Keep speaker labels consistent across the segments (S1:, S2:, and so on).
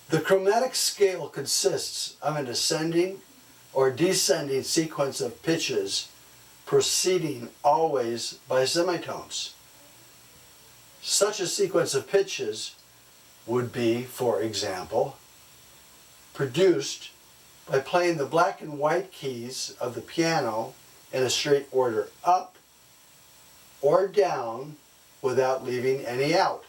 S1: The chromatic scale consists of an ascending or descending sequence of pitches proceeding always by semitones. Such a sequence of pitches would be, for example, produced by playing the black and white keys of the piano in a straight order up or down without leaving any out.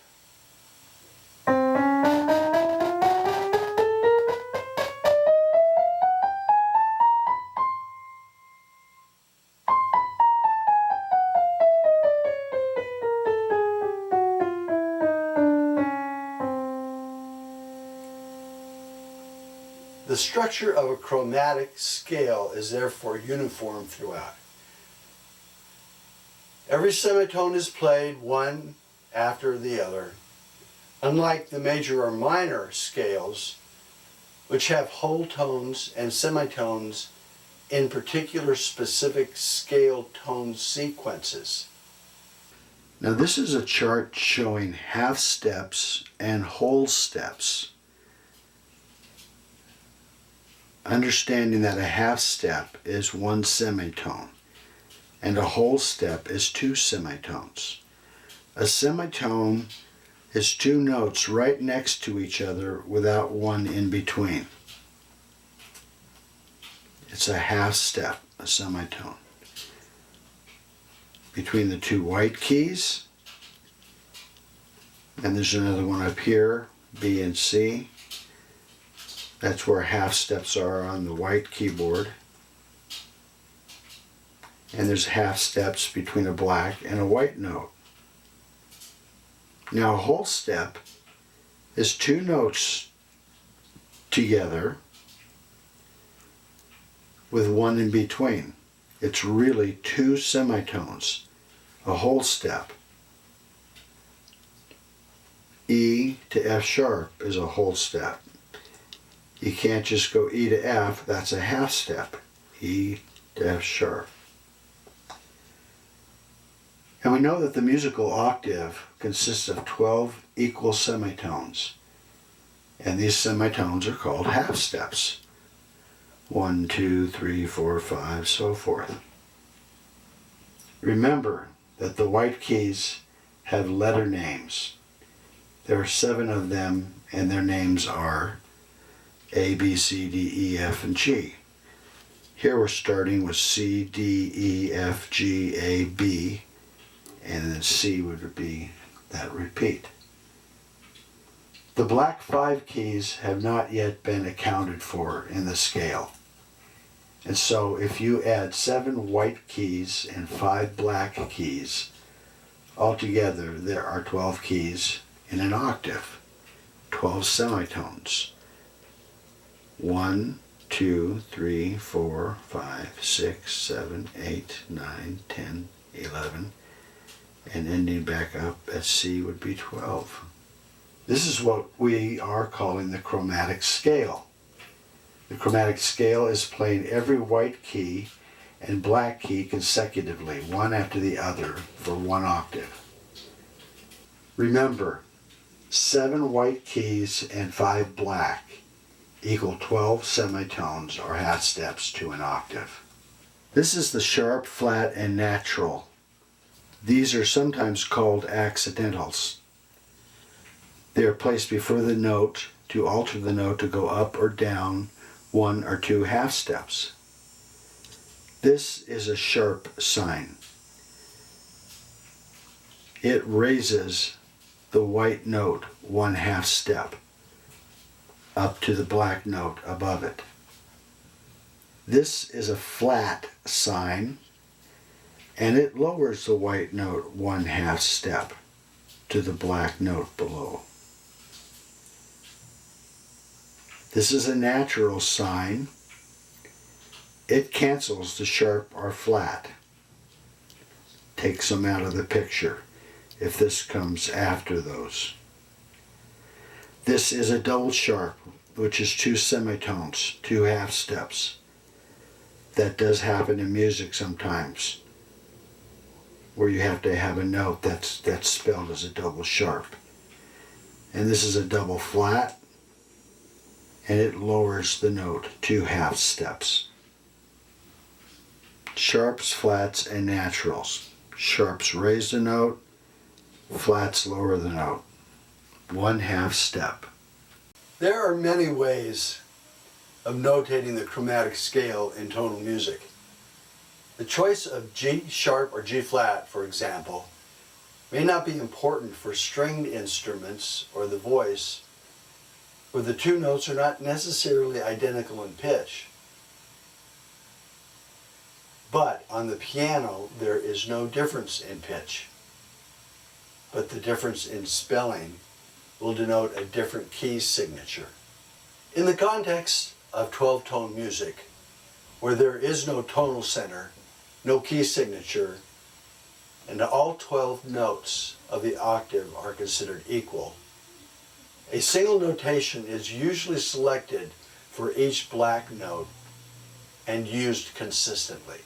S1: The structure of a chromatic scale is therefore uniform throughout. Every semitone is played one after the other, unlike the major or minor scales, which have whole tones and semitones in particular specific scale tone sequences. Now this is a chart showing half steps and whole steps. Understanding that a half step is one semitone and a whole step is two semitones. A semitone is two notes right next to each other without one in between. It's a half step, a semitone. Between the two white keys, and there's another one up here, B and C. That's where half steps are on the white keyboard. And there's half steps between a black and a white note. Now a whole step is two notes together with one in between. It's really two semitones, a whole step. E to F sharp is a whole step. You can't just go E to F, that's a half step. E to F sharp. And we know that the musical octave consists of 12 equal semitones. And these semitones are called half steps. 1, 2, 3, 4, 5, so forth. Remember that the white keys have letter names. There are 7 of them, and their names are A, B, C, D, E, F, and G. Here we're starting with C, D, E, F, G, A, B, and then C would be that repeat. The black 5 keys have not yet been accounted for in the scale. And so if you add 7 white keys and 5 black keys, altogether there are 12 keys in an octave, 12 semitones. 1, 2, 3, 4, 5, 6, 7, 8, 9, 10, 11, and ending back up at C would be 12. This is what we are calling the chromatic scale. The chromatic scale is playing every white key and black key consecutively, one after the other, for one octave. Remember, 7 white keys and 5 black equal 12 semitones or half steps to an octave. This is the sharp, flat, and natural. These are sometimes called accidentals. They are placed before the note to alter the note to go up or down 1 or 2 half steps. This is a sharp sign. It raises the white note 1 half step up to the black note above it. This is a flat sign, and it lowers the white note 1 half step to the black note below. This is a natural sign. It cancels the sharp or flat, takes them out of the picture if this comes after those. This is a double sharp, which is 2 semitones, 2 half steps. That does happen in music sometimes, where you have to have a note that's spelled as a double sharp. And this is a double flat, and it lowers the note 2 half steps. Sharps, flats, and naturals. Sharps raise the note, flats lower the note. 1 half step. There are many ways of notating the chromatic scale in tonal music. The choice of G sharp or G flat, for example, may not be important for stringed instruments or the voice, where the two notes are not necessarily identical in pitch. But on the piano, there is no difference in pitch, but the difference in spelling will denote a different key signature. In the context of 12-tone music, where there is no tonal center, no key signature, and all 12 notes of the octave are considered equal, a single notation is usually selected for each black note and used consistently.